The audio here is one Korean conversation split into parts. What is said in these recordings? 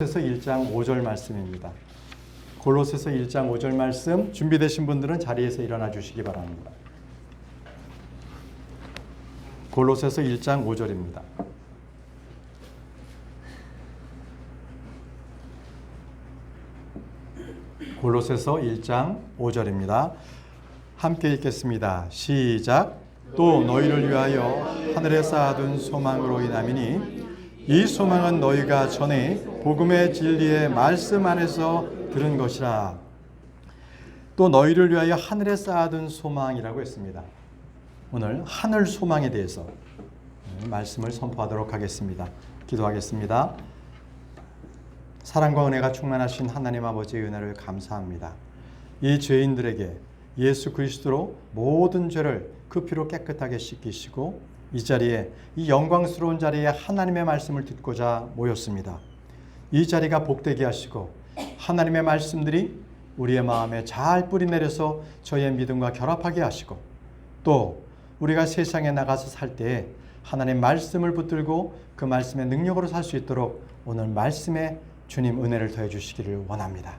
골로새서 1장 5절 말씀입니다. 골로새서 1장 5절 말씀 준비되신 분들은 자리에서 일어나 주시기 바랍니다. 골로새서 1장 5절입니다. 골로새서 1장 5절입니다. 함께 읽겠습니다. 시작. 또 너희를 위하여 하늘에 쌓아둔 소망으로 인함이니 이 소망은 너희가 전에 복음의 진리의 말씀 안에서 들은 것이라. 또 너희를 위하여 하늘에 쌓아둔 소망이라고 했습니다. 오늘 하늘 소망에 대해서 말씀을 선포하도록 하겠습니다. 기도하겠습니다. 사랑과 은혜가 충만하신 하나님 아버지의 은혜를 감사합니다. 이 죄인들에게 예수 그리스도로 모든 죄를 그 피로 깨끗하게 씻기시고 이 자리에, 이 영광스러운 자리에 하나님의 말씀을 듣고자 모였습니다. 이 자리가 복되게 하시고 하나님의 말씀들이 우리의 마음에 잘 뿌리내려서 저희의 믿음과 결합하게 하시고, 또 우리가 세상에 나가서 살 때에 하나님의 말씀을 붙들고 그 말씀의 능력으로 살 수 있도록 오늘 말씀에 주님 은혜를 더해 주시기를 원합니다.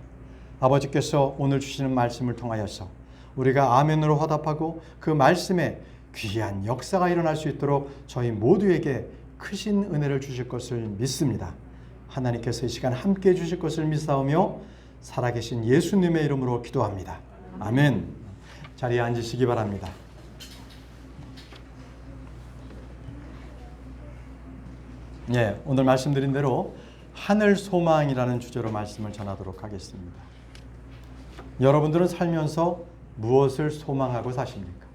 아버지께서 오늘 주시는 말씀을 통하여서 우리가 아멘으로 화답하고 그 말씀에 귀한 역사가 일어날 수 있도록 저희 모두에게 크신 은혜를 주실 것을 믿습니다. 하나님께서 이 시간 함께해 주실 것을 믿사오며 살아계신 예수님의 이름으로 기도합니다. 아멘. 자리에 앉으시기 바랍니다. 오늘 말씀드린 대로 하늘 소망이라는 주제로 말씀을 전하도록 하겠습니다. 여러분들은 살면서 무엇을 소망하고 사십니까?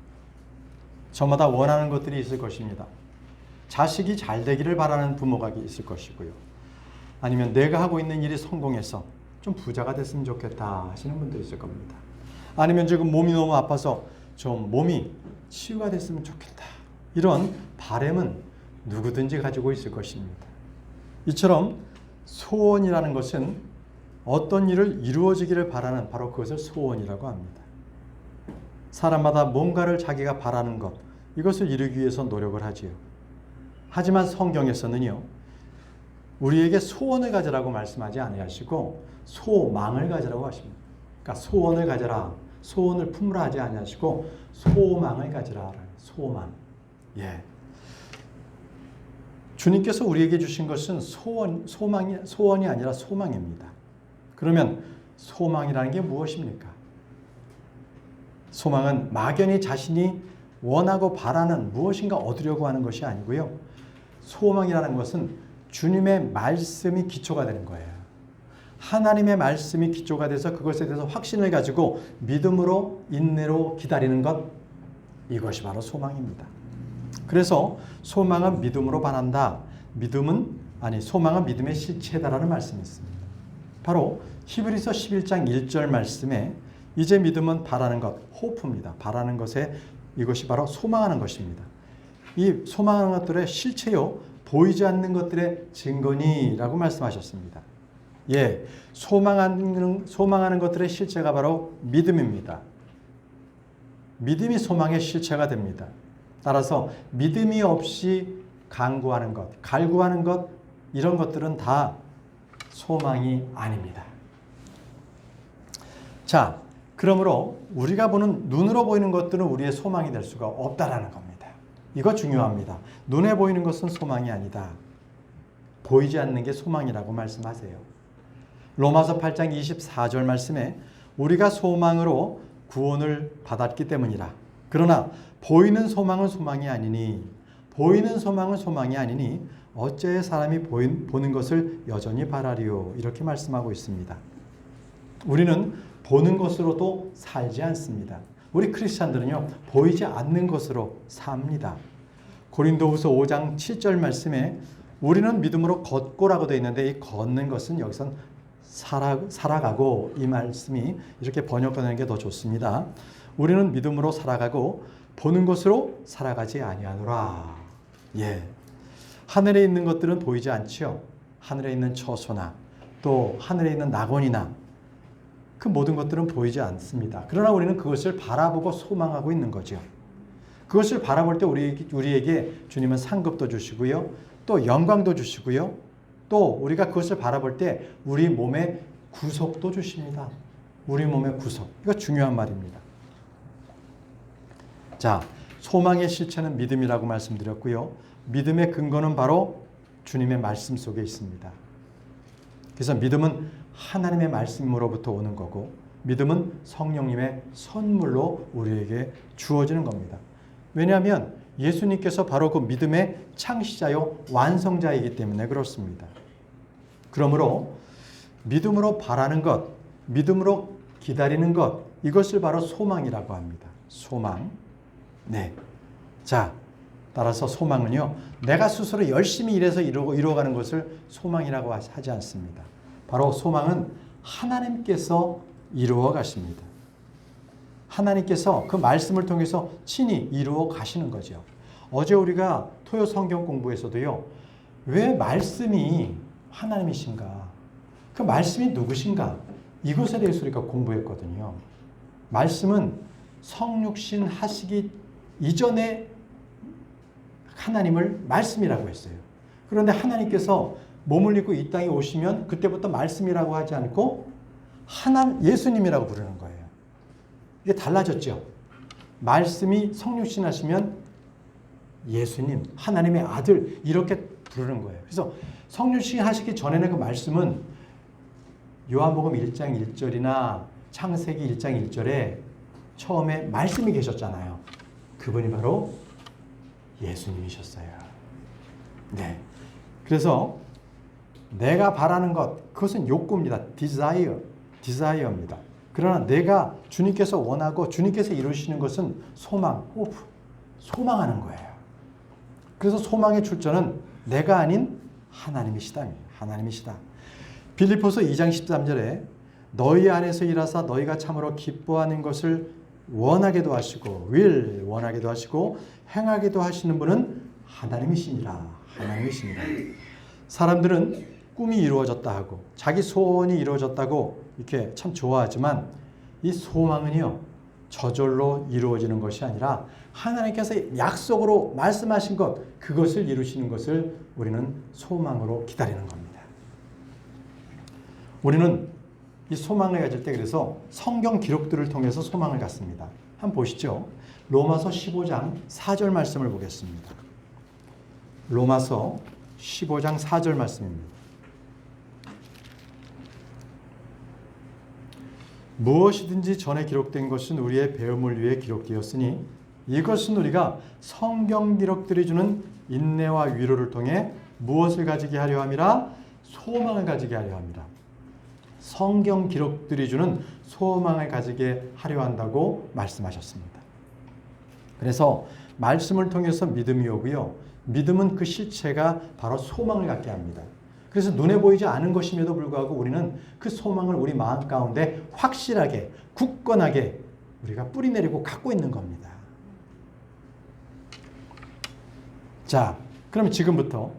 저마다 원하는 것들이 있을 것입니다. 자식이 잘 되기를 바라는 부모가 있을 것이고요. 아니면 내가 하고 있는 일이 성공해서 좀 부자가 됐으면 좋겠다 하시는 분도 있을 겁니다. 아니면 지금 몸이 너무 아파서 좀 몸이 치유가 됐으면 좋겠다. 이런 바람은 누구든지 가지고 있을 것입니다. 이처럼 소원이라는 것은 어떤 일을 이루어지기를 바라는, 바로 그것을 소원이라고 합니다. 사람마다 뭔가를 자기가 바라는 것, 이것을 이루기 위해서 노력을 하지요. 하지만 성경에서는요, 우리에게 소원을 가지라고 말씀하지 아니하시고 소망을 가지라고 하십니다. 그러니까 소원을 가져라, 소원을 품으라 하지 아니하시고 소망을 가지라. 소망. 주님께서 우리에게 주신 것은 소원이 아니라 소망입니다. 그러면 소망이라는 게 무엇입니까? 소망은 막연히 자신이 원하고 바라는 무엇인가 얻으려고 하는 것이 아니고요. 소망이라는 것은 주님의 말씀이 기초가 되는 거예요. 하나님의 말씀이 기초가 돼서 그것에 대해서 확신을 가지고 믿음으로 인내로 기다리는 것, 이것이 바로 소망입니다. 그래서 소망은 믿음으로 반한다. 소망은 믿음의 실체다라는 말씀이 있습니다. 바로 히브리서 11장 1절 말씀에 이제 믿음은 바라는 것, 호프입니다. 바라는 것에 이것이 바로 소망하는 것입니다. 이 소망하는 것들의 실체요, 보이지 않는 것들의 증거니라고 말씀하셨습니다. 소망하는 것들의 실체가 바로 믿음입니다. 믿음이 소망의 실체가 됩니다. 따라서 믿음이 없이 간구하는 것, 갈구하는 것, 이런 것들은 다 소망이 아닙니다. 자, 그러므로 우리가 보는, 눈으로 보이는 것들은 우리의 소망이 될 수가 없다라는 겁니다. 이거 중요합니다. 눈에 보이는 것은 소망이 아니다. 보이지 않는 게 소망이라고 말씀하세요. 로마서 8장 24절 말씀에 우리가 소망으로 구원을 받았기 때문이라. 그러나 보이는 소망은 소망이 아니니 어째 사람이 보는 것을 여전히 바라리요. 이렇게 말씀하고 있습니다. 우리는 보는 것으로도 살지 않습니다. 우리 크리스찬들은요, 보이지 않는 것으로 삽니다. 고린도후서 5장 7절 말씀에 우리는 믿음으로 걷고라고 되어 있는데, 이 걷는 것은 여기선 살아가고, 이 말씀이 이렇게 번역되는 게 더 좋습니다. 우리는 믿음으로 살아가고 보는 것으로 살아가지 아니하노라. 하늘에 있는 것들은 보이지 않지요. 하늘에 있는 처소나 또 하늘에 있는 낙원이나 그 모든 것들은 보이지 않습니다. 그러나 우리는 그것을 바라보고 소망하고 있는 거죠. 그것을 바라볼 때 우리에게 주님은 상급도 주시고요, 또 영광도 주시고요, 또 우리가 그것을 바라볼 때 우리 몸에 구속도 주십니다. 우리 몸의 구속. 이거 중요한 말입니다. 자, 소망의 실체는 믿음이라고 말씀드렸고요. 믿음의 근거는 바로 주님의 말씀 속에 있습니다. 그래서 믿음은 하나님의 말씀으로부터 오는 거고, 믿음은 성령님의 선물로 우리에게 주어지는 겁니다. 왜냐하면 예수님께서 바로 그 믿음의 창시자요 완성자이기 때문에 그렇습니다. 그러므로 믿음으로 바라는 것, 믿음으로 기다리는 것, 이것을 바로 소망이라고 합니다. 소망. 네. 자, 따라서 소망은요, 내가 스스로 열심히 일해서 이루어가는 것을 소망이라고 하지 않습니다. 바로 소망은 하나님께서 이루어 가십니다. 하나님께서 그 말씀을 통해서 친히 이루어 가시는 거죠. 어제 우리가 토요 성경 공부에서도요, 왜 말씀이 하나님이신가? 그 말씀이 누구신가? 이것에 대해서 우리가 공부했거든요. 말씀은 성육신 하시기 이전에 하나님을 말씀이라고 했어요. 그런데 하나님께서 몸을 입고 이 땅에 오시면 그때부터 말씀이라고 하지 않고 예수님이라고 부르는 거예요. 이게 달라졌죠. 말씀이 성육신 하시면 예수님, 하나님의 아들 이렇게 부르는 거예요. 그래서 성육신 하시기 전에는 그 말씀은 요한복음 1장 1절이나 창세기 1장 1절에 처음에 말씀이 계셨잖아요. 그분이 바로 예수님이셨어요. 네. 그래서 내가 바라는 것, 그것은 욕구입니다. 디자이어입니다. 그러나 내가 주님께서 원하고 주님께서 이루시는 것은 소망, 호프, 소망하는 거예요. 그래서 소망의 출처는 내가 아닌 하나님이시다. 하나님이시다. 빌립보서 2장 13절에 너희 안에서 일하사 너희가 참으로 기뻐하는 것을 원하게도 하시고 원하게도 하시고 행하게도 하시는 분은 하나님이시니라. 하나님이시니라. 사람들은 꿈이 이루어졌다 하고 자기 소원이 이루어졌다고 이렇게 참 좋아하지만 이 소망은요, 저절로 이루어지는 것이 아니라 하나님께서 약속으로 말씀하신 것, 그것을 이루시는 것을 우리는 소망으로 기다리는 겁니다. 우리는 이 소망을 가질 때 그래서 성경 기록들을 통해서 소망을 갖습니다. 한번 보시죠. 로마서 15장 4절 말씀을 보겠습니다. 로마서 15장 4절 말씀입니다. 무엇이든지 전에 기록된 것은 우리의 배움을 위해 기록되었으니 이것은 우리가 성경 기록들이 주는 인내와 위로를 통해 무엇을 가지게 하려 함이라? 소망을 가지게 하려 함이라. 성경 기록들이 주는 소망을 가지게 하려 한다고 말씀하셨습니다. 그래서 말씀을 통해서 믿음이 오고요. 믿음은 그 실체가 바로 소망을 갖게 합니다. 그래서 눈에 보이지 않은 것임에도 불구하고 우리는 그 소망을 우리 마음 가운데 확실하게, 굳건하게 우리가 뿌리내리고 갖고 있는 겁니다. 자, 그럼 지금부터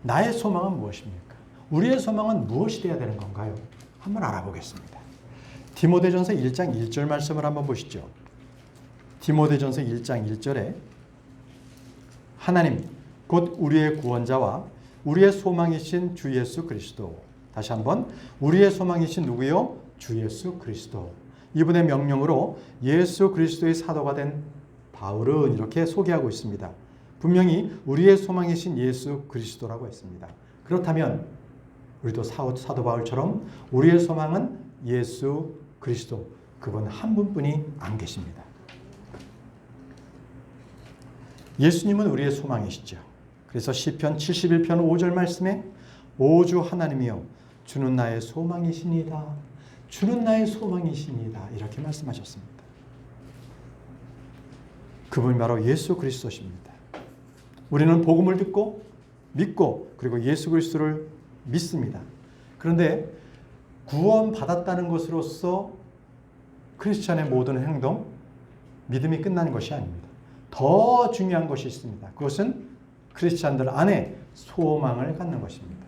나의 소망은 무엇입니까? 우리의 소망은 무엇이 되어야 되는 건가요? 한번 알아보겠습니다. 디모데전서 1장 1절 말씀을 한번 보시죠. 디모데전서 1장 1절에 하나님 곧 우리의 구원자와 우리의 소망이신 주 예수 그리스도. 다시 한번 우리의 소망이신 누구요? 주 예수 그리스도. 이분의 명령으로 예수 그리스도의 사도가 된 바울은 이렇게 소개하고 있습니다. 분명히 우리의 소망이신 예수 그리스도라고 했습니다. 그렇다면 우리도 사도 바울처럼 우리의 소망은 예수 그리스도, 그분 한 분뿐이 안 계십니다. 예수님은 우리의 소망이시죠. 그래서 시편 71편 5절 말씀에 오주 하나님이여 주는 나의 소망이시니다. 주는 나의 소망이시니다. 이렇게 말씀하셨습니다. 그분이 바로 예수 그리스도십니다. 우리는 복음을 듣고 믿고 그리고 예수 그리스도를 믿습니다. 그런데 구원받았다는 것으로서 크리스찬의 모든 행동, 믿음이 끝나는 것이 아닙니다. 더 중요한 것이 있습니다. 그것은 크리스찬들 안에 소망을 갖는 것입니다.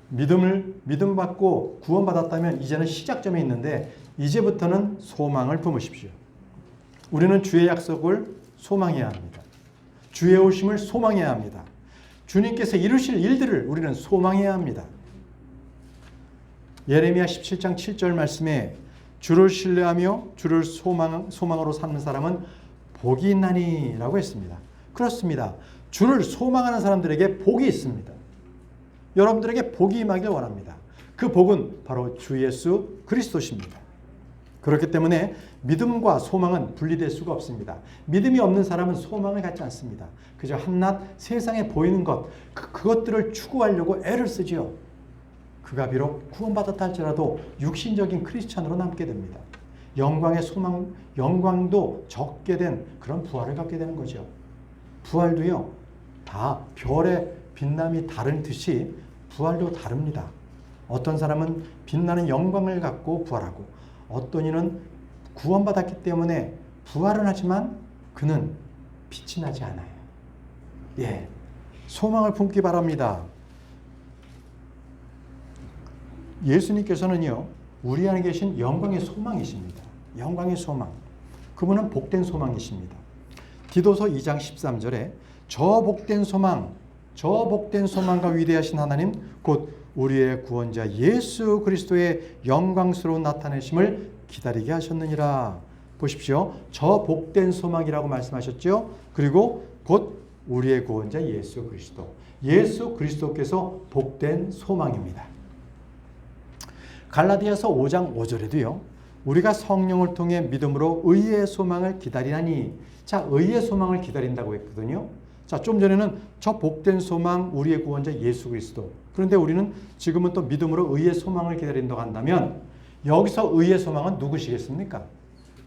믿음 받고 구원받았다면 이제는 시작점에 있는데 이제부터는 소망을 품으십시오. 우리는 주의 약속을 소망해야 합니다. 주의 오심을 소망해야 합니다. 주님께서 이루실 일들을 우리는 소망해야 합니다. 예레미야 17장 7절 말씀에 주를 신뢰하며 주를 소망으로 삼는 사람은 복이 있나니 라고 했습니다. 그렇습니다. 주를 소망하는 사람들에게 복이 있습니다. 여러분들에게 복이 임하길 원합니다. 그 복은 바로 주 예수 그리스도십니다. 그렇기 때문에 믿음과 소망은 분리될 수가 없습니다. 믿음이 없는 사람은 소망을 갖지 않습니다. 그저 한낱 세상에 보이는 것, 그것들을 추구하려고 애를 쓰지요. 그가 비록 구원받았다 할지라도 육신적인 크리스찬으로 남게 됩니다. 영광의 소망, 영광도 적게 된 그런 부활을 갖게 되는 거죠. 부활도요, 다 별의 빛남이 다른 듯이 부활도 다릅니다. 어떤 사람은 빛나는 영광을 갖고 부활하고, 어떤 이는 구원받았기 때문에 부활은 하지만 그는 빛이 나지 않아요. 예, 소망을 품기 바랍니다. 예수님께서는요, 우리 안에 계신 영광의 소망이십니다. 영광의 소망. 그분은 복된 소망이십니다. 디도서 2장 13절에 저 복된 소망과 위대하신 하나님 곧 우리의 구원자 예수 그리스도의 영광스러운 나타내심을 기다리게 하셨느니라. 보십시오. 저 복된 소망이라고 말씀하셨죠. 그리고 곧 우리의 구원자 예수 그리스도. 예수 그리스도께서 복된 소망입니다. 갈라디아서 5장 5절에도요. 우리가 성령을 통해 믿음으로 의의 소망을 기다리나니. 자, 의의 소망을 기다린다고 했거든요. 자, 좀 전에는 저 복된 소망, 우리의 구원자 예수 그리스도. 그런데 우리는 지금은 또 믿음으로 의의 소망을 기다린다고 한다면 여기서 의의 소망은 누구시겠습니까?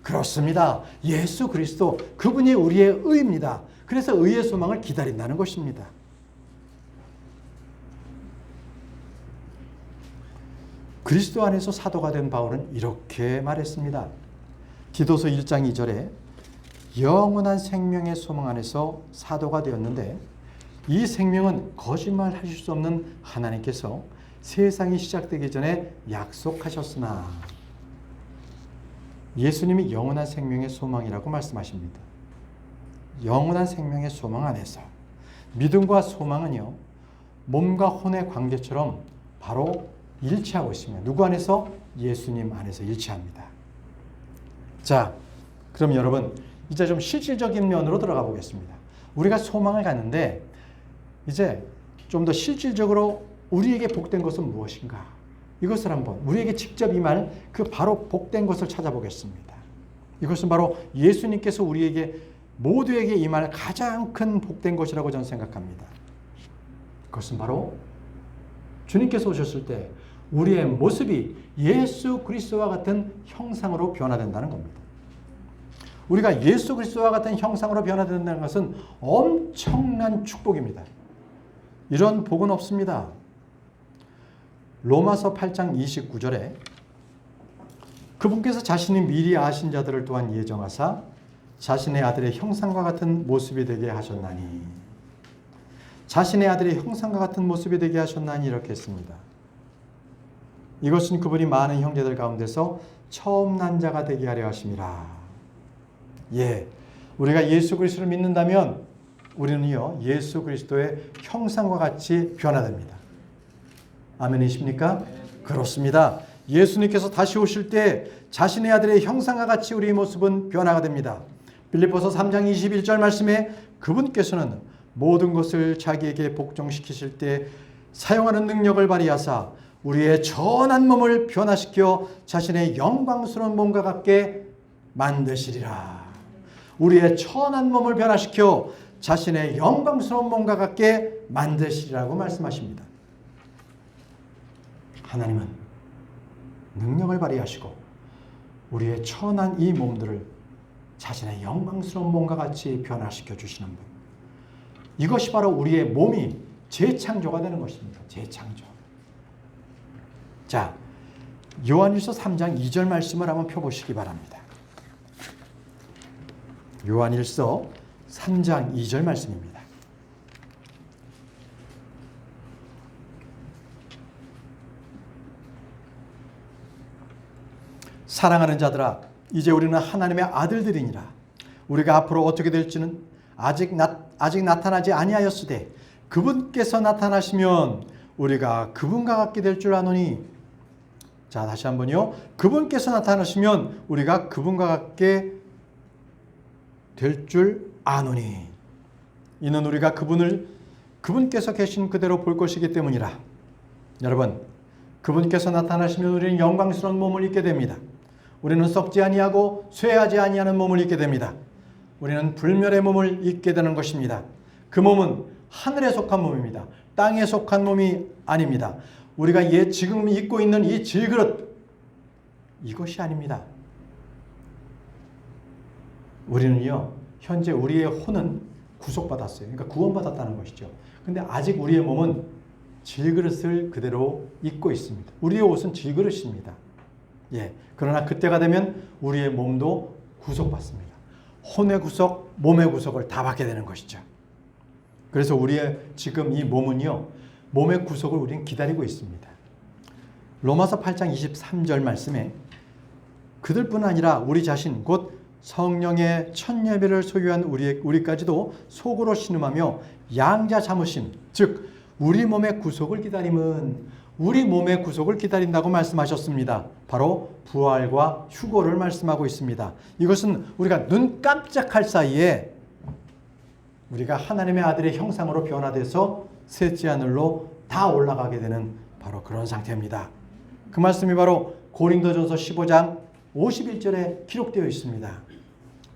그렇습니다. 예수 그리스도. 그분이 우리의 의입니다. 그래서 의의 소망을 기다린다는 것입니다. 그리스도 안에서 사도가 된 바울은 이렇게 말했습니다. 디도서 1장 2절에 영원한 생명의 소망 안에서 사도가 되었는데 이 생명은 거짓말하실 수 없는 하나님께서 세상이 시작되기 전에 약속하셨으나. 예수님이 영원한 생명의 소망이라고 말씀하십니다. 영원한 생명의 소망 안에서. 믿음과 소망은요, 몸과 혼의 관계처럼 바로 일치하고 있습니다. 누구 안에서? 예수님 안에서 일치합니다. 자, 그럼 여러분 이제 좀 실질적인 면으로 들어가 보겠습니다. 우리가 소망을 갖는데 이제 좀 더 실질적으로 우리에게 복된 것은 무엇인가? 이것을 한번 우리에게 직접 임할 그 바로 복된 것을 찾아보겠습니다. 이것은 바로 예수님께서 우리에게 모두에게 임할 가장 큰 복된 것이라고 저는 생각합니다. 그것은 바로 주님께서 오셨을 때 우리의 모습이 예수 그리스도와 같은 형상으로 변화된다는 겁니다. 우리가 예수 그리스도와 같은 형상으로 변화된다는 것은 엄청난 축복입니다. 이런 복은 없습니다. 로마서 8장 29절에 그분께서 자신이 미리 아신 자들을 또한 예정하사 자신의 아들의 형상과 같은 모습이 되게 하셨나니. 자신의 아들의 형상과 같은 모습이 되게 하셨나니 이렇게 했습니다. 이것은 그분이 많은 형제들 가운데서 처음 난 자가 되게 하려 하심이라. 예, 우리가 예수 그리스도를 믿는다면 우리는요, 예수 그리스도의 형상과 같이 변화됩니다. 아멘이십니까? 그렇습니다. 예수님께서 다시 오실 때 자신의 아들의 형상과 같이 우리의 모습은 변화가 됩니다. 빌립보서 3장 21절 말씀에 그분께서는 모든 것을 자기에게 복종시키실 때 사용하는 능력을 발휘하사 우리의 전한 몸을 변화시켜 자신의 영광스러운 몸과 같게 만드시리라. 우리의 천한 몸을 변화시켜 자신의 영광스러운 몸과 같게 만드시리라고 말씀하십니다. 하나님은 능력을 발휘하시고 우리의 천한 이 몸들을 자신의 영광스러운 몸과 같이 변화시켜 주시는 분. 이것이 바로 우리의 몸이 재창조가 되는 것입니다. 재창조. 자, 요한일서 3장 2절 말씀을 한번 펴보시기 바랍니다. 요한일서 3장 2절 말씀입니다. 사랑하는 자들아, 이제 우리는 하나님의 아들들이니라. 우리가 앞으로 어떻게 될지는 아직 나타나지 아니하였으되 그분께서 나타나시면 우리가 그분과 같게 될 줄 아노니. 자, 다시 한번요. 그분께서 나타나시면 우리가 그분과 같게 될 줄 아노니. 이는 우리가 그분께서 계신 그대로 볼 것이기 때문이라. 여러분, 그분께서 나타나시면 우리는 영광스러운 몸을 입게 됩니다. 우리는 썩지 아니하고 쇠하지 아니하는 몸을 입게 됩니다. 우리는 불멸의 몸을 입게 되는 것입니다. 그 몸은 하늘에 속한 몸입니다. 땅에 속한 몸이 아닙니다. 우리가 지금 입고 있는 이 질그릇, 이것이 아닙니다. 우리는요, 현재 우리의 혼은 구속받았어요. 그러니까 구원받았다는 것이죠. 근데 아직 우리의 몸은 질그릇을 그대로 입고 있습니다. 우리의 옷은 질그릇입니다. 예. 그러나 그때가 되면 우리의 몸도 구속받습니다. 혼의 구속, 몸의 구속을 다 받게 되는 것이죠. 그래서 우리의 지금 이 몸은요, 몸의 구속을 우리는 기다리고 있습니다. 로마서 8장 23절 말씀에 그들뿐 아니라 우리 자신 곧 성령의 첫 예배를 소유한 우리까지도 속으로 신음하며 양자 잠으심, 즉 우리 몸의 구속을 기다림은 우리 몸의 구속을 기다린다고 말씀하셨습니다. 바로 부활과 휴거를 말씀하고 있습니다. 이것은 우리가 눈 깜짝할 사이에 우리가 하나님의 아들의 형상으로 변화돼서 셋째 하늘로 다 올라가게 되는 바로 그런 상태입니다. 그 말씀이 바로 고린도전서 15장 51절에 기록되어 있습니다.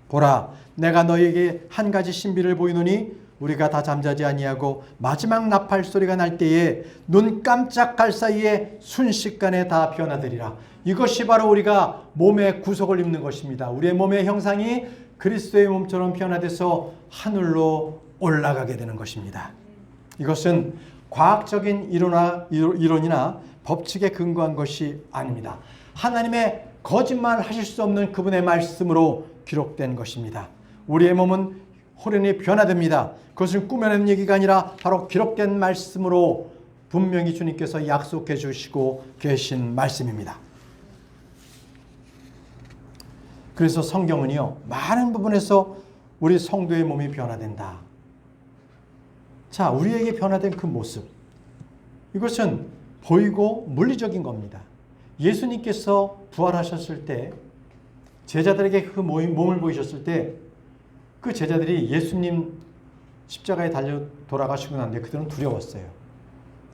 보라, 내가 너희에게 한 가지 신비를 보이노니 우리가 다 잠자지 아니하고 마지막 나팔 소리가 날 때에 눈 깜짝할 사이에 순식간에 다 변화되리라. 이것이 바로 우리가 몸의 구속을 입는 것입니다. 우리의 몸의 형상이 그리스도의 몸처럼 변화돼서 하늘로 올라가게 되는 것입니다. 이것은 과학적인 이론이나 법칙에 근거한 것이 아닙니다. 하나님의 거짓말 하실 수 없는 그분의 말씀으로 기록된 것입니다. 우리의 몸은 호련히 변화됩니다. 그것은 꾸며낸 얘기가 아니라 바로 기록된 말씀으로 분명히 주님께서 약속해 주시고 계신 말씀입니다. 그래서 성경은요, 많은 부분에서 우리 성도의 몸이 변화된다. 자, 우리에게 변화된 그 모습, 이것은 보이고 물리적인 겁니다. 예수님께서 부활하셨을 때 제자들에게 그 몸을 보이셨을 때 그 제자들이 예수님 십자가에 달려 돌아가시고 난 뒤에 그들은 두려웠어요.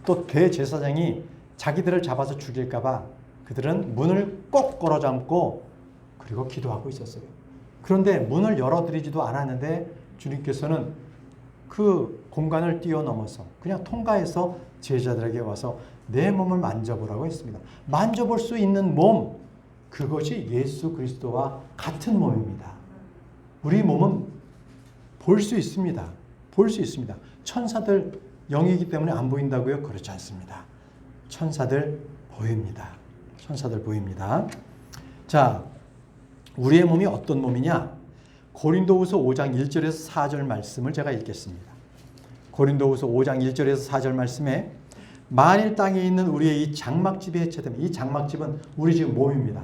또 대제사장이 자기들을 잡아서 죽일까 봐 그들은 문을 꼭 걸어 잠고 그리고 기도하고 있었어요. 그런데 문을 열어드리지도 않았는데 주님께서는 그 공간을 뛰어넘어서 그냥 통과해서 제자들에게 와서 내 몸을 만져보라고 했습니다. 만져볼 수 있는 몸, 그것이 예수 그리스도와 같은 몸입니다. 우리 몸은 볼 수 있습니다. 볼 수 있습니다. 천사들 영이기 때문에 안 보인다고요? 그렇지 않습니다. 천사들 보입니다. 천사들 보입니다. 자, 우리의 몸이 어떤 몸이냐? 고린도후서 5장 1절에서 4절 말씀을 제가 읽겠습니다. 고린도후서 5장 1절에서 4절 말씀에 만일 땅에 있는 우리의 이 장막집이 해체되면, 이 장막집은 우리 지금 몸입니다.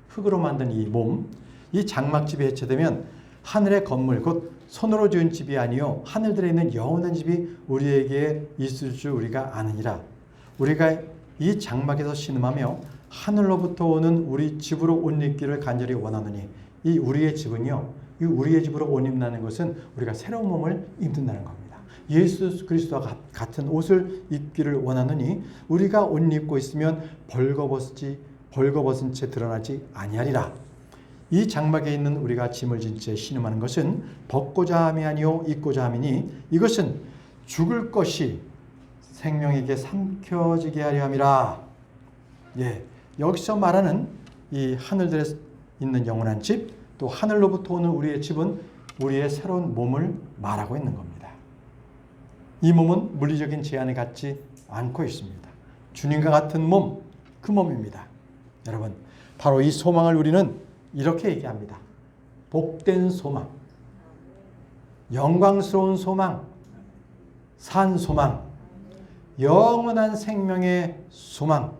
흙으로 만든 이 몸, 이 장막집이 해체되면 하늘의 건물 곧 손으로 지은 집이 아니요 하늘들에 있는 영원한 집이 우리에게 있을 줄 우리가 아느니라. 우리가 이 장막에서 신음하며 하늘로부터 오는 우리 집으로 옷 입기를 간절히 원하노니, 이 우리의 집은요, 이 우리의 집으로 옷 입는다는 것은 우리가 새로운 몸을 입는다는 겁니다. 예수 그리스도와 같은 옷을 입기를 원하노니 우리가 옷 입고 있으면 벌거벗은 채 드러나지 아니하리라. 이 장막에 있는 우리가 짐을 진 채 신음하는 것은 벗고자 함이 아니요 입고자 함이니 이것은 죽을 것이 생명에게 삼켜지게 하려 함이라. 예, 여기서 말하는 이 하늘들에 있는 영원한 집, 또 하늘로부터 오는 우리의 집은 우리의 새로운 몸을 말하고 있는 겁니다. 이 몸은 물리적인 제한에 갖지 않고 있습니다. 주님과 같은 몸, 그 몸입니다. 여러분, 바로 이 소망을 우리는 이렇게 얘기합니다. 복된 소망, 영광스러운 소망, 산 소망, 영원한 생명의 소망,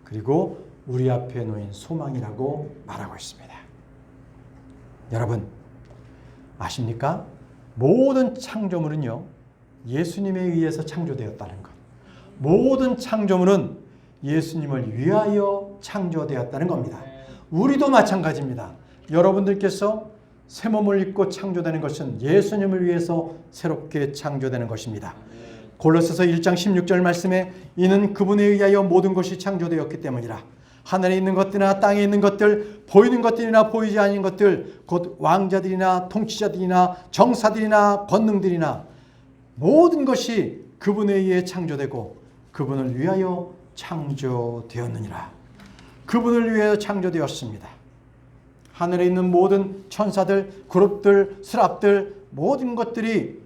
그리고 우리 앞에 놓인 소망이라고 말하고 있습니다. 여러분, 아십니까? 모든 창조물은요, 예수님에 의해서 창조되었다는 것. 모든 창조물은 예수님을 위하여 창조되었다는 겁니다. 우리도 마찬가지입니다. 여러분들께서 새 몸을 입고 창조되는 것은 예수님을 위해서 새롭게 창조되는 것입니다. 골로새서 1장 16절 말씀에 이는 그분에 의하여 모든 것이 창조되었기 때문이라. 하늘에 있는 것들이나 땅에 있는 것들, 보이는 것들이나 보이지 않는 것들, 곧 왕자들이나 통치자들이나 정사들이나 권능들이나 모든 것이 그분에 의해 창조되고 그분을 위하여 창조되었느니라. 그분을 위하여 창조되었습니다. 하늘에 있는 모든 천사들, 그룹들, 스랍들 모든 것들이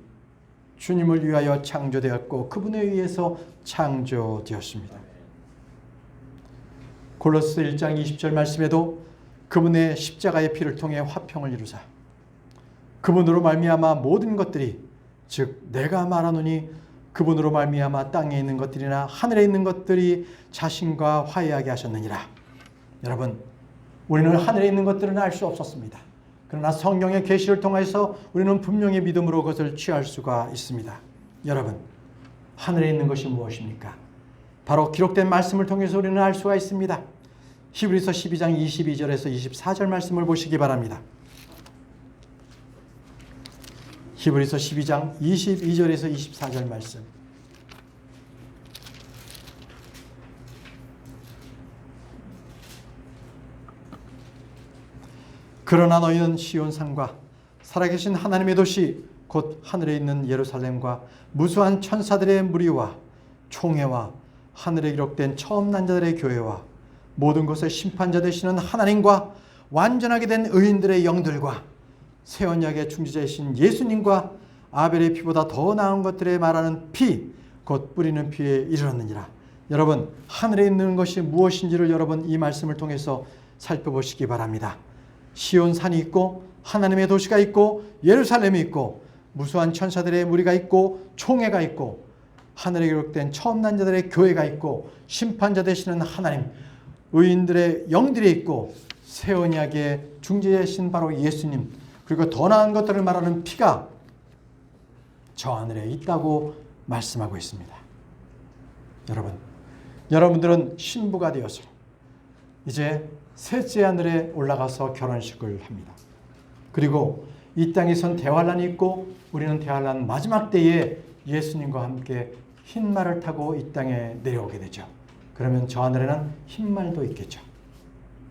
주님을 위하여 창조되었고 그분에 의해서 창조되었습니다. 골로새 1장 20절 말씀에도 그분의 십자가의 피를 통해 화평을 이루사 그분으로 말미암아 모든 것들이 즉 내가 말하노니 그분으로 말미암아 땅에 있는 것들이나 하늘에 있는 것들이 자신과 화해하게 하셨느니라. 여러분, 우리는 하늘에 있는 것들은 알 수 없었습니다. 그러나 성경의 계시를 통해서 우리는 분명히 믿음으로 그것을 취할 수가 있습니다. 여러분, 하늘에 있는 것이 무엇입니까? 바로 기록된 말씀을 통해서 우리는 알 수가 있습니다. 히브리서 12장 22절에서 24절 말씀을 보시기 바랍니다. 히브리서 12장 22절에서 24절 말씀. 그러나 너희는 시온산과 살아계신 하나님의 도시 곧 하늘에 있는 예루살렘과 무수한 천사들의 무리와 총회와 하늘에 기록된 처음 난 자들의 교회와 모든 것의 심판자 되시는 하나님과 완전하게 된 의인들의 영들과 새 언약의 중지자이신 예수님과 아벨의 피보다 더 나은 것들에 말하는 피 곧 뿌리는 피에 이르렀느니라. 여러분, 하늘에 있는 것이 무엇인지를 여러분 이 말씀을 통해서 살펴보시기 바랍니다. 시온산이 있고 하나님의 도시가 있고 예루살렘이 있고 무수한 천사들의 무리가 있고 총회가 있고 하늘에 기록된 처음 난 자들의 교회가 있고 심판자 되시는 하나님, 의인들의 영들이 있고 새 언약의 중재자이신 바로 예수님, 그리고 더 나은 것들을 말하는 피가 저 하늘에 있다고 말씀하고 있습니다. 여러분들은 신부가 되어서 이제 셋째 하늘에 올라가서 결혼식을 합니다. 그리고 이 땅에선 대환란이 있고 우리는 대환란 마지막 때에 예수님과 함께 흰 말을 타고 이 땅에 내려오게 되죠. 그러면 저 하늘에는 흰 말도 있겠죠.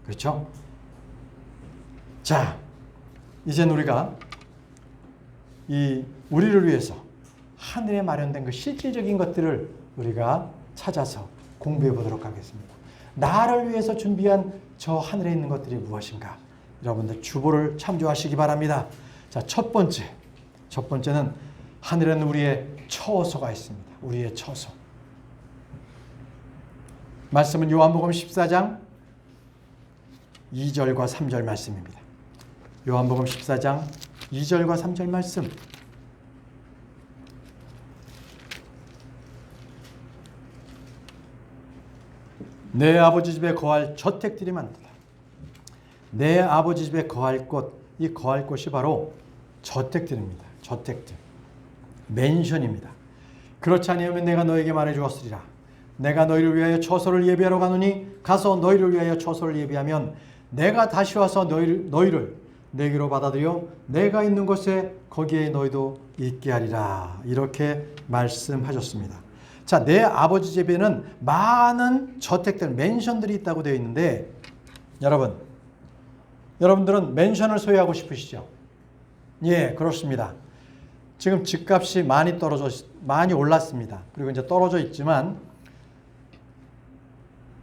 그렇죠? 자, 이젠 우리가 우리를 위해서 하늘에 마련된 그 실질적인 것들을 우리가 찾아서 공부해 보도록 하겠습니다. 나를 위해서 준비한 저 하늘에 있는 것들이 무엇인가? 여러분들 주보를 참조하시기 바랍니다. 자, 첫 번째는 하늘에는 우리의 처소가 있습니다. 우리의 처소. 말씀은 요한복음 14장 2절과 3절 말씀입니다. 요한복음 14장 2절과 3절 말씀. 내 아버지 집에 거할 저택들이 많다. 내 아버지 집에 거할 곳, 이 거할 곳이 바로 저택들입니다. 저택들. 맨션입니다. 그렇지 아니하면 내가 너에게 말해 주었으리라. 내가 너희를 위하여 처소를 예비하러 가노니 가서 너희를 위하여 처소를 예비하면 내가 다시 와서 너희를 내게로 받아들여 내가 있는 곳에 거기에 너희도 있게 하리라. 이렇게 말씀하셨습니다. 자, 내 아버지 집에는 많은 저택들, 맨션들이 있다고 되어 있는데 여러분들은 맨션을 소유하고 싶으시죠? 예, 그렇습니다. 지금 집값이 많이 올랐습니다. 그리고 이제 떨어져 있지만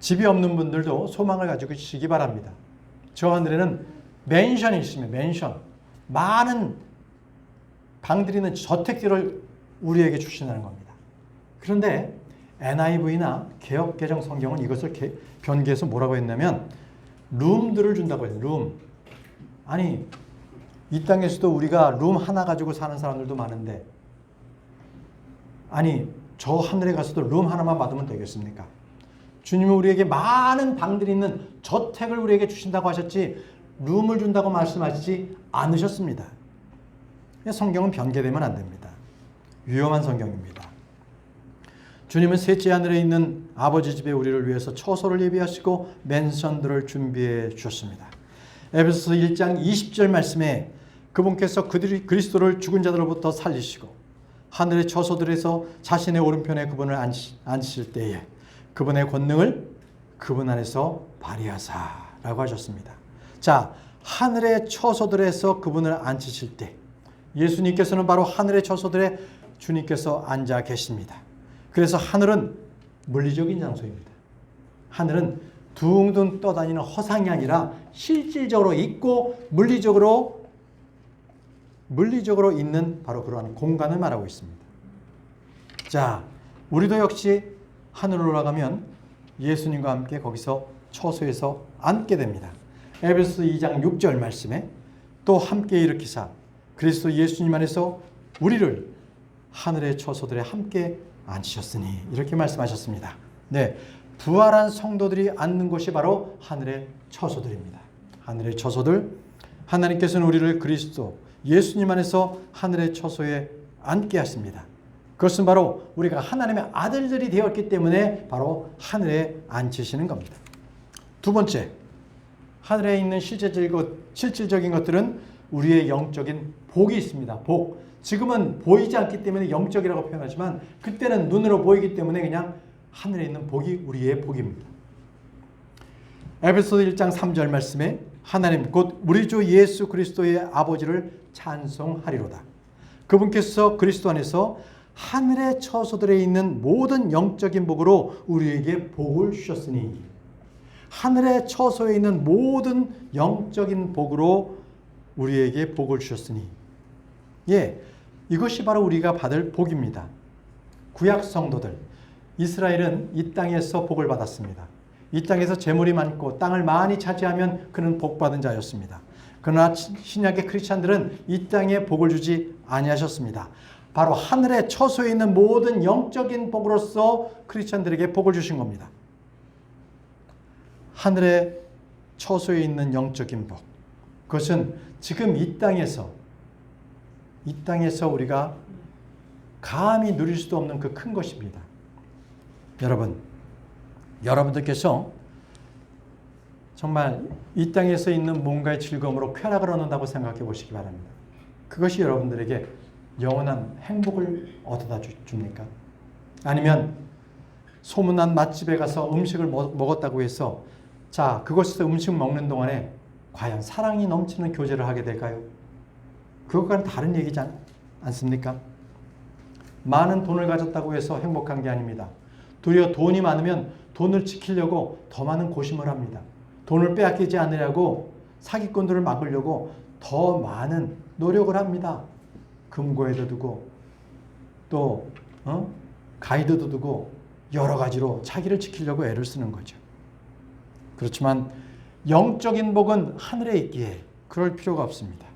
집이 없는 분들도 소망을 가지고 계시기 바랍니다. 저 하늘에는 맨션이 있습니다. 맨션. 많은 방들이 있는 저택들을 우리에게 주신다는 겁니다. 그런데 NIV나 개역개정 성경은 이것을 변개해서 뭐라고 했냐면 룸들을 준다고 해요. 룸. 아니, 이 땅에서도 우리가 룸 하나 가지고 사는 사람들도 많은데 아니, 저 하늘에 가서도 룸 하나만 받으면 되겠습니까? 주님은 우리에게 많은 방들이 있는 저택을 우리에게 주신다고 하셨지 룸을 준다고 말씀하시지 않으셨습니다. 성경은 변개되면 안 됩니다. 위험한 성경입니다. 주님은 셋째 하늘에 있는 아버지 집에 우리를 위해서 처소를 예비하시고 맨션들을 준비해 주셨습니다. 에베소서 1장 20절 말씀에 그분께서 그들이 그리스도를 죽은 자들로부터 살리시고 하늘의 처소들에서 자신의 오른편에 그분을 앉히실 때에 그분의 권능을 그분 안에서 발휘하사라고 하셨습니다. 자, 하늘의 처소들에서 그분을 앉히실 때 예수님께서는 바로 하늘의 처소들에 주님께서 앉아 계십니다. 그래서 하늘은 물리적인 장소입니다. 하늘은 둥둥 떠다니는 허상이 아니라 실질적으로 있고 물리적으로 있는 바로 그러한 공간을 말하고 있습니다. 자, 우리도 역시 하늘로 올라가면 예수님과 함께 거기서 처소에서 앉게 됩니다. 에베소서 2장 6절 말씀에 또 함께 일으키사 그리스도 예수님 안에서 우리를 하늘의 처소들에 함께 앉히셨으니 이렇게 말씀하셨습니다. 네, 부활한 성도들이 앉는 곳이 바로 하늘의 처소들입니다. 하늘의 처소들, 하나님께서는 우리를 그리스도 예수님 안에서 하늘의 처소에 앉게 하십니다. 그것은 바로 우리가 하나님의 아들들이 되었기 때문에 바로 하늘에 앉히시는 겁니다. 두 번째, 하늘에 있는 실질적인 것들은 우리의 영적인 복이 있습니다. 복. 지금은 보이지 않기 때문에 영적이라고 표현하지만 그때는 눈으로 보이기 때문에 그냥 하늘에 있는 복이 우리의 복입니다. 에베소서 1장 3절 말씀에 하나님 곧 우리 주 예수 그리스도의 아버지를 찬송하리로다. 그분께서 그리스도 안에서 하늘의 처소들에 있는 모든 영적인 복으로 우리에게 복을 주셨으니 하늘의 처소에 있는 모든 영적인 복으로 우리에게 복을 주셨으니 예, 이것이 바로 우리가 받을 복입니다. 구약 성도들 이스라엘은 이 땅에서 복을 받았습니다. 이 땅에서 재물이 많고 땅을 많이 차지하면 그는 복받은 자였습니다. 그러나 신약의 크리스찬들은 이 땅에 복을 주지 아니하셨습니다. 바로 하늘의 처소에 있는 모든 영적인 복으로서 크리스찬들에게 복을 주신 겁니다. 하늘의 처소에 있는 영적인 복. 그것은 지금 이 땅에서 우리가 감히 누릴 수도 없는 그 큰 것입니다. 여러분들께서 정말 이 땅에서 있는 뭔가의 즐거움으로 쾌락을 얻는다고 생각해 보시기 바랍니다. 그것이 여러분들에게 영원한 행복을 얻어다 줍니까? 아니면 소문난 맛집에 가서 음식을 먹었다고 해서 자, 그곳에서 음식 먹는 동안에 과연 사랑이 넘치는 교제를 하게 될까요? 그것과는 다른 얘기지 않습니까? 많은 돈을 가졌다고 해서 행복한 게 아닙니다. 도리어 돈이 많으면 돈을 지키려고 더 많은 고심을 합니다. 돈을 빼앗기지 않으려고 사기꾼들을 막으려고 더 많은 노력을 합니다. 금고에도 두고 또 가이드도 두고 여러 가지로 자기를 지키려고 애를 쓰는 거죠. 그렇지만 영적인 복은 하늘에 있기에 그럴 필요가 없습니다.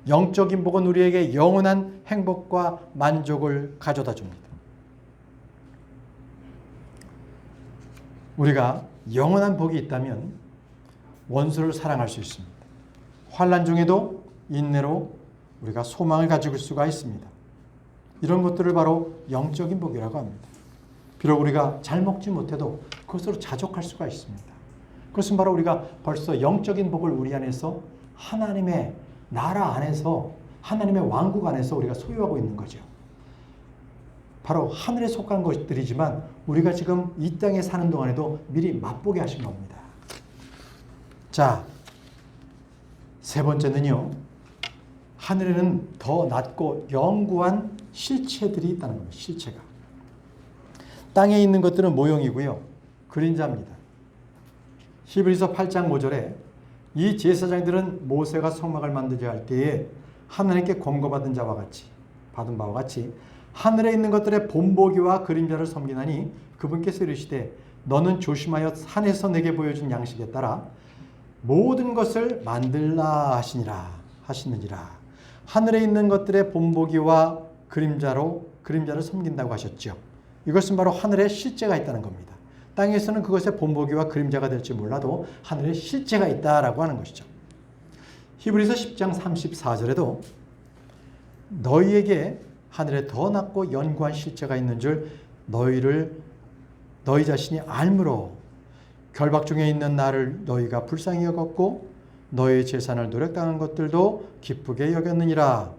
영적인 복은 우리에게 영원한 행복과 만족을 가져다 줍니다. 우리가 영원한 복이 있다면 원수를 사랑할 수 있습니다. 환난 중에도 인내로 우리가 소망을 가질 수가 있습니다. 이런 것들을 바로 영적인 복이라고 합니다. 비록 우리가 잘 먹지 못해도 그것으로 자족할 수가 있습니다. 그것은 바로 우리가 벌써 영적인 복을 우리 안에서 하나님의 나라 안에서 하나님의 왕국 안에서 우리가 소유하고 있는 거죠. 바로 하늘에 속한 것들이지만 우리가 지금 이 땅에 사는 동안에도 미리 맛보게 하신 겁니다. 자, 세 번째는요. 하늘에는 더 낮고 영구한 실체들이 있다는 겁니다. 실체가. 땅에 있는 것들은 모형이고요. 그림자입니다. 히브리서 8장 5절에 이 제사장들은 모세가 성막을 만들자 할 때에 하나님께 권고받은 자와 같이 받은 바와 같이 하늘에 있는 것들의 본보기와 그림자를 섬기나니 그분께서 이르시되 너는 조심하여 산에서 내게 보여준 양식에 따라 모든 것을 만들라 하시느니라. 하늘에 있는 것들의 본보기와 그림자를 섬긴다고 하셨죠. 이것은 바로 하늘에 실제가 있다는 겁니다. 땅에서는 그것의 본보기와 그림자가 될지 몰라도 하늘에 실제가 있다라고 하는 것이죠. 히브리서 10장 34절에도 너희에게 하늘에 더 낫고 연구한 실체가 있는 줄 너희 자신이 알므로 결박 중에 있는 나를 너희가 불쌍히 여겼고 너희 재산을 노력당한 것들도 기쁘게 여겼느니라.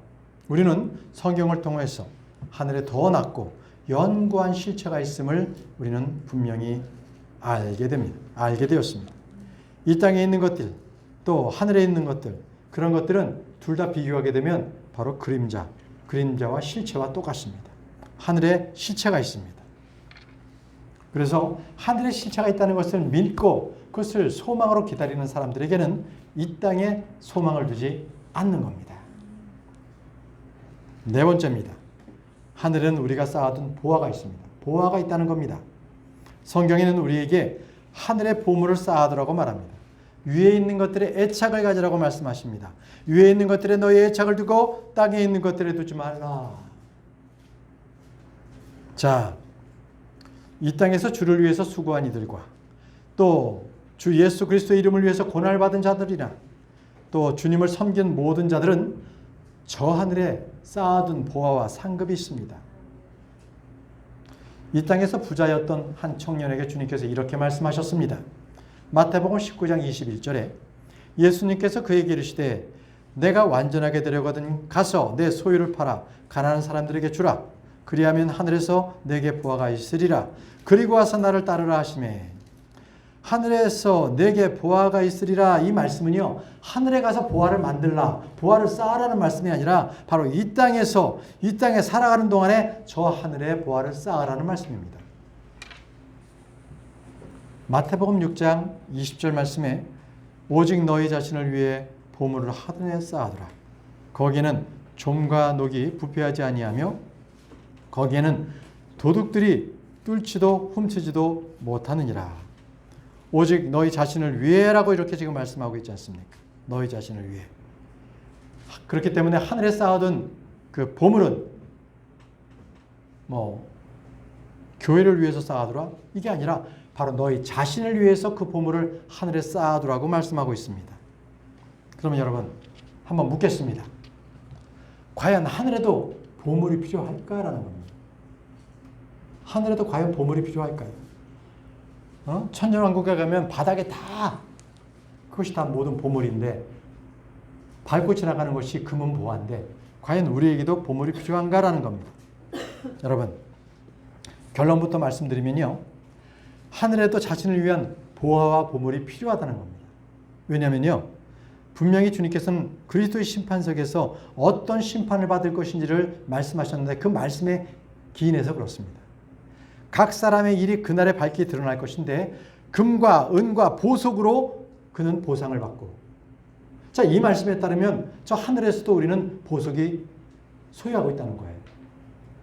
우리는 성경을 통해서 하늘에 더 낫고 연구한 실체가 있음을 우리는 분명히 알게 되었습니다. 이 땅에 있는 것들, 또 하늘에 있는 것들, 그런 것들은 둘 다 비교하게 되면 바로 그림자와 실체와 똑같습니다. 하늘에 실체가 있습니다. 그래서 하늘에 실체가 있다는 것을 믿고 그것을 소망으로 기다리는 사람들에게는 이 땅에 소망을 두지 않는 겁니다. 네 번째입니다. 하늘에는 우리가 쌓아둔 보화가 있습니다. 보화가 있다는 겁니다. 성경에는 우리에게 하늘의 보물을 쌓아두라고 말합니다. 위에 있는 것들에 애착을 가지라고 말씀하십니다. 위에 있는 것들에 너의 애착을 두고 땅에 있는 것들에 두지 말라. 자, 이 땅에서 주를 위해서 수고한 이들과 또 주 예수 그리스도의 이름을 위해서 고난을 받은 자들이나 또 주님을 섬긴 모든 자들은 저 하늘에 쌓아둔 보화와 상급이 있습니다. 이 땅에서 부자였던 한 청년에게 주님께서 이렇게 말씀하셨습니다. 마태복음 19장 21절에 예수님께서 그에게 이르시되 내가 완전하게 되려거든 가서 내 소유를 팔아 가난한 사람들에게 주라. 그리하면 하늘에서 내게 보화가 있으리라. 그리고 와서 나를 따르라 하시매 하늘에서 내게 보화가 있으리라. 이 말씀은요, 하늘에 가서 보화를 만들라, 보화를 쌓으라는 말씀이 아니라 바로 이 땅에 살아가는 동안에 저 하늘에 보화를 쌓으라는 말씀입니다. 마태복음 6장 20절 말씀에 오직 너희 자신을 위해 보물을 하늘에 쌓아두라. 거기에는 좀과 녹이 부패하지 아니하며 거기에는 도둑들이 뚫지도 훔치지도 못하느니라. 오직 너희 자신을 위해라고 이렇게 지금 말씀하고 있지 않습니까? 너희 자신을 위해. 그렇기 때문에 하늘에 쌓아둔 그 보물은 교회를 위해서 쌓아두라? 이게 아니라 바로 너희 자신을 위해서 그 보물을 하늘에 쌓아두라고 말씀하고 있습니다. 그러면 여러분 한번 묻겠습니다. 과연 하늘에도 보물이 필요할까라는 겁니다. 하늘에도 과연 보물이 필요할까요? 천년왕국에 가면 바닥에 다 그것이 다 모든 보물인데 밟고 지나가는 것이 금은 보화인데 과연 우리에게도 보물이 필요한가라는 겁니다. 여러분 결론부터 말씀드리면요. 하늘에도 자신을 위한 보화와 보물이 필요하다는 겁니다. 왜냐하면요. 분명히 주님께서는 그리스도의 심판석에서 어떤 심판을 받을 것인지를 말씀하셨는데 그 말씀에 기인해서 그렇습니다. 각 사람의 일이 그날에 밝게 드러날 것인데 금과 은과 보석으로 그는 보상을 받고 자, 이 말씀에 따르면 저 하늘에서도 우리는 보석이 소유하고 있다는 거예요.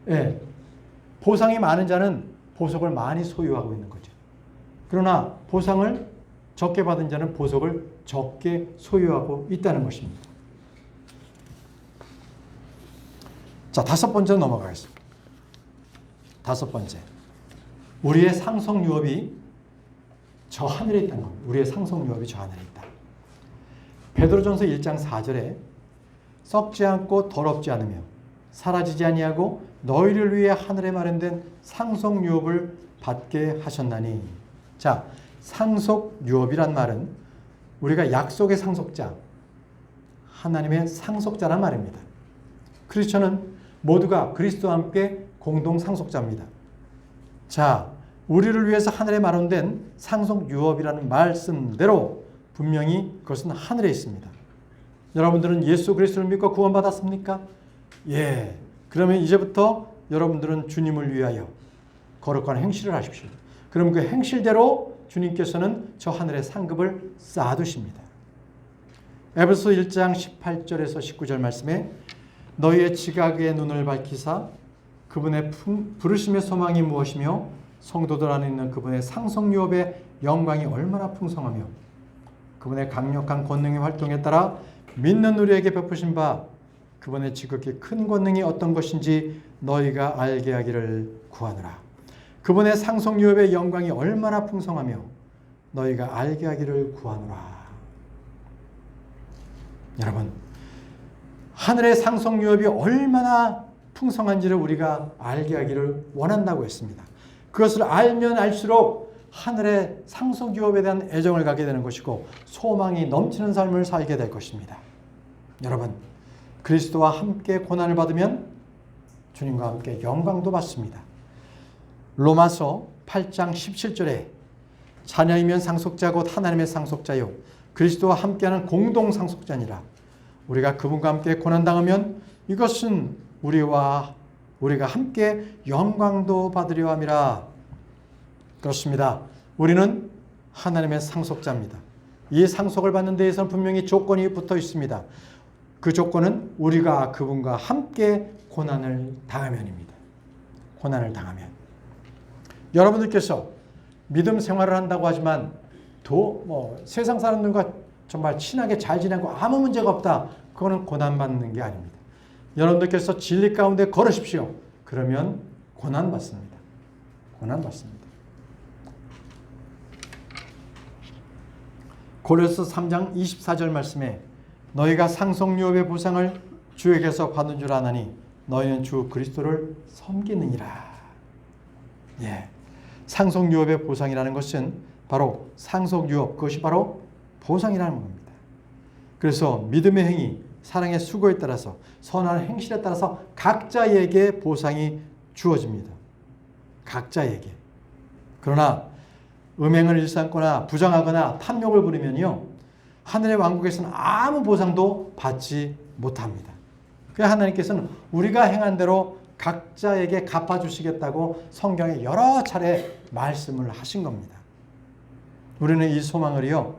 예. 보상이 많은 자는 보석을 많이 소유하고 있는 거죠. 그러나 보상을 적게 받은 자는 보석을 적게 소유하고 있다는 것입니다. 자, 다섯 번째로 넘어가겠습니다. 다섯 번째. 우리의 상속 유업이 저 하늘에 있다는 겁니다. 우리의 상속 유업이 저 하늘에 있다. 베드로전서 1장 4절에 썩지 않고 더럽지 않으며 사라지지 아니하고 너희를 위해 하늘에 마련된 상속 유업을 받게 하셨나니. 자, 상속 유업이란 말은 우리가 약속의 상속자, 하나님의 상속자란 말입니다. 크리스천은 모두가 그리스도와 함께 공동 상속자입니다. 자, 우리를 위해서 하늘에 마련된 상속 유업이라는 말씀대로 분명히 그것은 하늘에 있습니다. 여러분들은 예수 그리스도를 믿고 구원받았습니까? 예. 그러면 이제부터 여러분들은 주님을 위하여 거룩한 행실을 하십시오. 그럼 그 행실대로 주님께서는 저 하늘의 상급을 쌓아두십니다. 에베소 1장 18절에서 19절 말씀에 너희의 지각의 눈을 밝히사 그분의 부르심의 소망이 무엇이며 성도들 안에 있는 그분의 상속유업의 영광이 얼마나 풍성하며 그분의 강력한 권능의 활동에 따라 믿는 우리에게 베푸신 바 그분의 지극히 큰 권능이 어떤 것인지 너희가 알게 하기를 구하노라. 그분의 상속유업의 영광이 얼마나 풍성하며 너희가 알게 하기를 구하노라. 여러분, 하늘의 상속유업이 얼마나 풍성한지를 우리가 알게 하기를 원한다고 했습니다. 그것을 알면 알수록 하늘의 상속유업에 대한 애정을 갖게 되는 것이고 소망이 넘치는 삶을 살게 될 것입니다. 여러분, 그리스도와 함께 고난을 받으면 주님과 함께 영광도 받습니다. 로마서 8장 17절에 자녀이면 상속자 곧 하나님의 상속자요 그리스도와 함께하는 공동 상속자니라. 우리가 그분과 함께 고난당하면 이것은 우리가 함께 영광도 받으려 함이라. 그렇습니다. 우리는 하나님의 상속자입니다. 이 상속을 받는 데에서는 분명히 조건이 붙어 있습니다. 그 조건은 우리가 그분과 함께 고난을 당하면입니다. 고난을 당하면. 여러분들께서 믿음 생활을 한다고 하지만 세상 사람들과 정말 친하게 잘 지내고 아무 문제가 없다. 그거는 고난받는 게 아닙니다. 여러분들께서 진리 가운데 걸으십시오. 그러면 고난받습니다. 고난받습니다. 고린도서 3장 24절 말씀에 너희가 상속유업의 보상을 주에게서 받은 줄 아나니 너희는 주 그리스도를 섬기느니라. 예, 상속유업의 보상이라는 것은 바로 상속유업, 그것이 바로 보상이라는 겁니다. 그래서 믿음의 행위, 사랑의 수고에 따라서 선한 행실에 따라서 각자에게 보상이 주어집니다. 각자에게. 그러나 음행을 일삼거나 부정하거나 탐욕을 부리면요 하늘의 왕국에서는 아무 보상도 받지 못합니다. 그래서 하나님께서는 우리가 행한 대로 각자에게 갚아주시겠다고 성경에 여러 차례 말씀을 하신 겁니다. 우리는 이 소망을요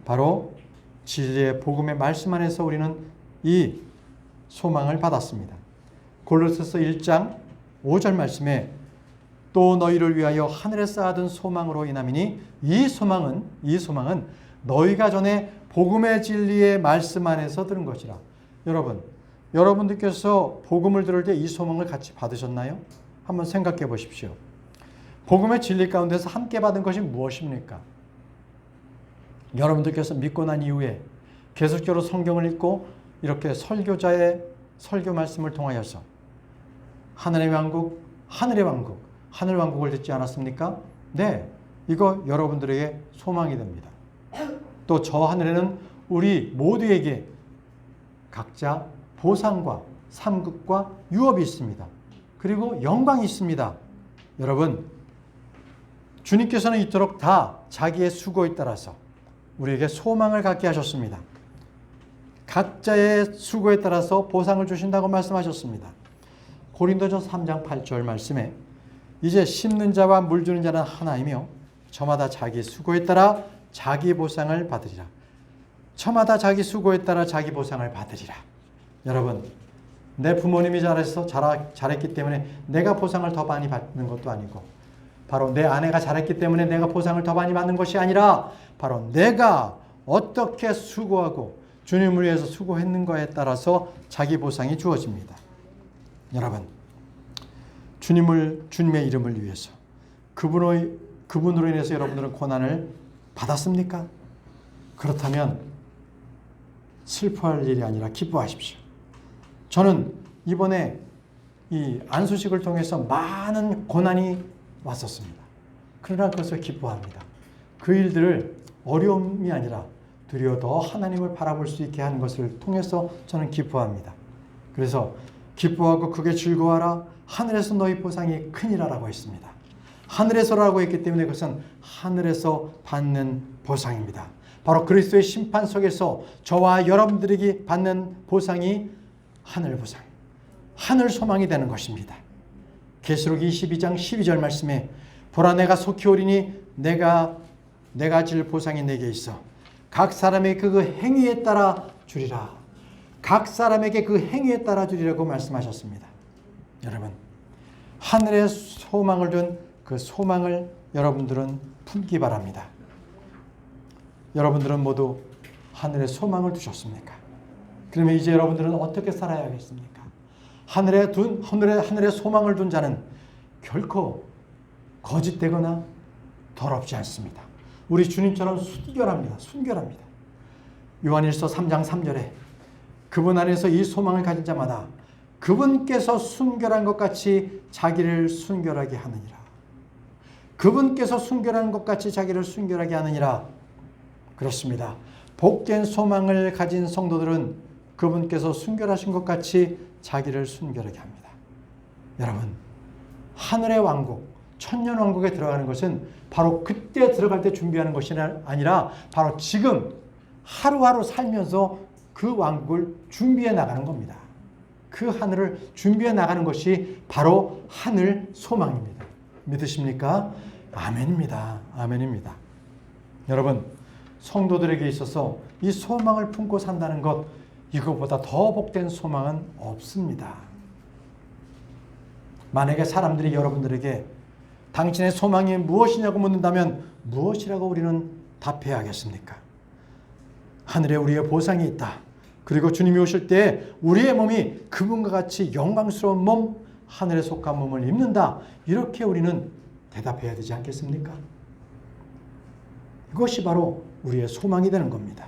바로 진리의 복음의 말씀 안에서 우리는 이 소망을 받았습니다. 골로새서 1장 5절 말씀에 또 너희를 위하여 하늘에 쌓아둔 소망으로 인함이니 이 소망은 너희가 전에 복음의 진리의 말씀 안에서 들은 것이라. 여러분들께서 복음을 들을 때 이 소망을 같이 받으셨나요? 한번 생각해 보십시오. 복음의 진리 가운데서 함께 받은 것이 무엇입니까? 여러분들께서 믿고 난 이후에 계속적으로 성경을 읽고 이렇게 설교자의 설교 말씀을 통하여서 하늘의 왕국, 하늘 왕국을 듣지 않았습니까? 네, 이거 여러분들에게 소망이 됩니다. 또 저 하늘에는 우리 모두에게 각자 보상과 상급과 유업이 있습니다. 그리고 영광이 있습니다. 여러분, 주님께서는 이토록 다 자기의 수고에 따라서 우리에게 소망을 갖게 하셨습니다. 각자의 수고에 따라서 보상을 주신다고 말씀하셨습니다. 고린도전서 3장 8절 말씀에 이제 심는 자와 물 주는 자는 하나이며 저마다 자기 수고에 따라 자기 보상을 받으리라. 저마다 자기 수고에 따라 자기 보상을 받으리라. 여러분, 내 부모님이 잘했기 때문에 내가 보상을 더 많이 받는 것도 아니고 바로 내 아내가 잘했기 때문에 내가 보상을 더 많이 받는 것이 아니라 바로 내가 어떻게 수고하고 주님을 위해서 수고했는가에 따라서 자기 보상이 주어집니다. 여러분, 주님의 이름을 위해서 그분으로 인해서 여러분들은 고난을 받았습니까? 그렇다면 슬퍼할 일이 아니라 기뻐하십시오. 저는 이번에 이 안수식을 통해서 많은 고난이 왔었습니다. 그러나 그것을 기뻐합니다. 그 일들을 어려움이 아니라 드디어 더 하나님을 바라볼 수 있게 하는 것을 통해서 저는 기뻐합니다. 그래서 기뻐하고 크게 즐거워하라. 하늘에서 너희 보상이 크니라라고 했습니다. 하늘에서라고 했기 때문에 그것은 하늘에서 받는 보상입니다. 바로 그리스도의 심판 속에서 저와 여러분들에게 받는 보상이 하늘 보상, 하늘 소망이 되는 것입니다. 계시록 22장 12절 말씀에 보라 내가 속히 오리니 내가 질 보상이 내게 있어 각 사람에게 그 행위에 따라 주리라. 각 사람에게 그 행위에 따라 주리라고 말씀하셨습니다. 여러분, 하늘의 소망을 둔 그 소망을 여러분들은 품기 바랍니다. 여러분들은 모두 하늘의 소망을 두셨습니까? 그러면 이제 여러분들은 어떻게 살아야겠습니까? 하늘의 소망을 둔 자는 결코 거짓되거나 더럽지 않습니다. 우리 주님처럼 순결합니다. 요한일서 3장 3절에 그분 안에서 이 소망을 가진 자마다 그분께서 순결한 것 같이 자기를 순결하게 하느니라. 그분께서 순결한 것 같이 자기를 순결하게 하느니라. 그렇습니다. 복된 소망을 가진 성도들은 그분께서 순결하신 것 같이 자기를 순결하게 합니다. 여러분, 하늘의 왕국, 천년 왕국에 들어가는 것은 바로 그때 들어갈 때 준비하는 것이 아니라 바로 지금 하루하루 살면서 그 왕국을 준비해 나가는 겁니다. 그 하늘을 준비해 나가는 것이 바로 하늘 소망입니다. 믿으십니까? 아멘입니다. 아멘입니다. 여러분, 성도들에게 있어서 이 소망을 품고 산다는 것, 이것보다 더 복된 소망은 없습니다. 만약에 사람들이 여러분들에게 당신의 소망이 무엇이냐고 묻는다면 무엇이라고 우리는 답해야겠습니까? 하늘에 우리의 보상이 있다. 그리고 주님이 오실 때 우리의 몸이 그분과 같이 영광스러운 몸, 하늘에 속한 몸을 입는다. 이렇게 우리는 대답해야 되지 않겠습니까? 이것이 바로 우리의 소망이 되는 겁니다.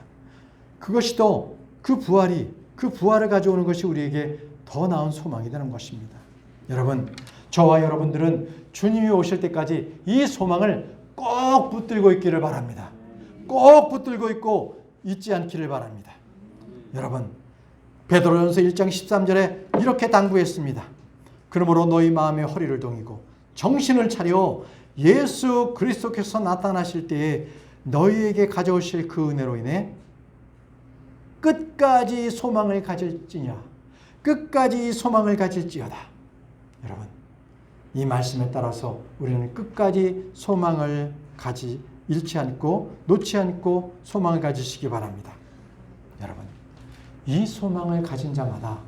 그것이 또 그 부활을 가져오는 것이 우리에게 더 나은 소망이 되는 것입니다. 여러분, 저와 여러분들은 주님이 오실 때까지 이 소망을 꼭 붙들고 있기를 바랍니다. 꼭 붙들고 있고 잊지 않기를 바랍니다. 여러분, 베드로전서 1장 13절에 이렇게 당부했습니다. 그러므로 너희 마음의 허리를 동이고 정신을 차려 예수 그리스도께서 나타나실 때에 너희에게 가져오실 그 은혜로 인해 끝까지 소망을 가질지냐, 끝까지 소망을 가질지어다. 여러분, 이 말씀에 따라서 우리는 끝까지 소망을 잃지 않고 놓지 않고 소망을 가지시기 바랍니다. 여러분, 이 소망을 가진 자마다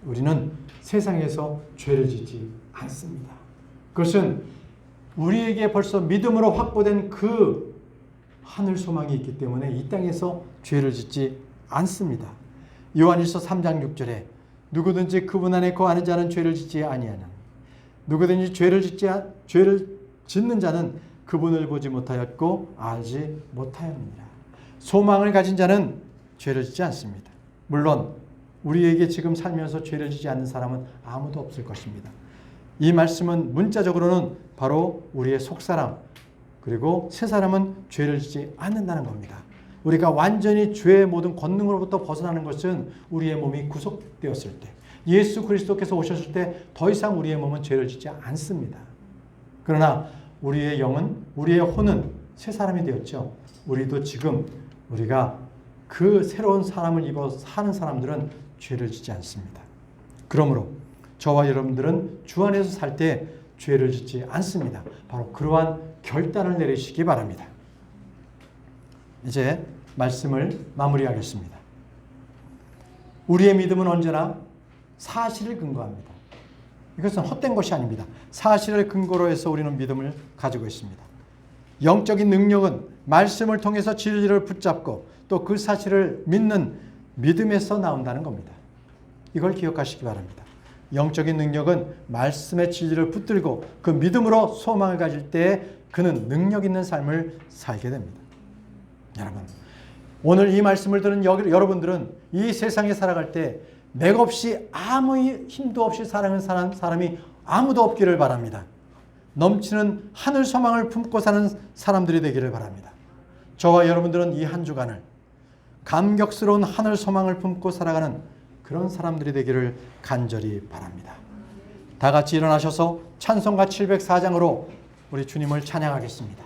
우리는 세상에서 죄를 짓지 않습니다. 그것은 우리에게 벌써 믿음으로 확보된 그 하늘 소망이 있기 때문에 이 땅에서 죄를 짓지 않습니다. 요한일서 3장 6절에 누구든지 그분 안에 거하는 자는 죄를 짓지 아니하나니 누구든지 죄를 짓는 자는 그분을 보지 못하였고 알지 못하였느니라. 소망을 가진 자는 죄를 짓지 않습니다. 물론 우리에게 지금 살면서 죄를 짓지 않는 사람은 아무도 없을 것입니다. 이 말씀은 문자적으로는 바로 우리의 속사람, 그리고 새 사람은 죄를 짓지 않는다는 겁니다. 우리가 완전히 죄의 모든 권능으로부터 벗어나는 것은 우리의 몸이 구속되었을 때, 예수 그리스도께서 오셨을 때 더 이상 우리의 몸은 죄를 짓지 않습니다. 그러나 우리의 영은, 우리의 혼은 새 사람이 되었죠. 우리도 지금 우리가 그 새로운 사람을 입어 사는 사람들은 죄를 짓지 않습니다. 그러므로 저와 여러분들은 주 안에서 살 때 죄를 짓지 않습니다. 바로 그러한 결단을 내리시기 바랍니다. 이제 말씀을 마무리하겠습니다. 우리의 믿음은 언제나 사실을 근거합니다. 이것은 헛된 것이 아닙니다. 사실을 근거로 해서 우리는 믿음을 가지고 있습니다. 영적인 능력은 말씀을 통해서 진리를 붙잡고 또 그 사실을 믿는 믿음에서 나온다는 겁니다. 이걸 기억하시기 바랍니다. 영적인 능력은 말씀의 진리를 붙들고 그 믿음으로 소망을 가질 때 그는 능력 있는 삶을 살게 됩니다. 여러분, 오늘 이 말씀을 들은 여러분들은 이 세상에 살아갈 때 맥없이 아무 힘도 없이 살아가는 사람이 아무도 없기를 바랍니다. 넘치는 하늘 소망을 품고 사는 사람들이 되기를 바랍니다. 저와 여러분들은 이 한 주간을 감격스러운 하늘 소망을 품고 살아가는 그런 사람들이 되기를 간절히 바랍니다. 다 같이 일어나셔서 찬송가 704장으로 우리 주님을 찬양하겠습니다.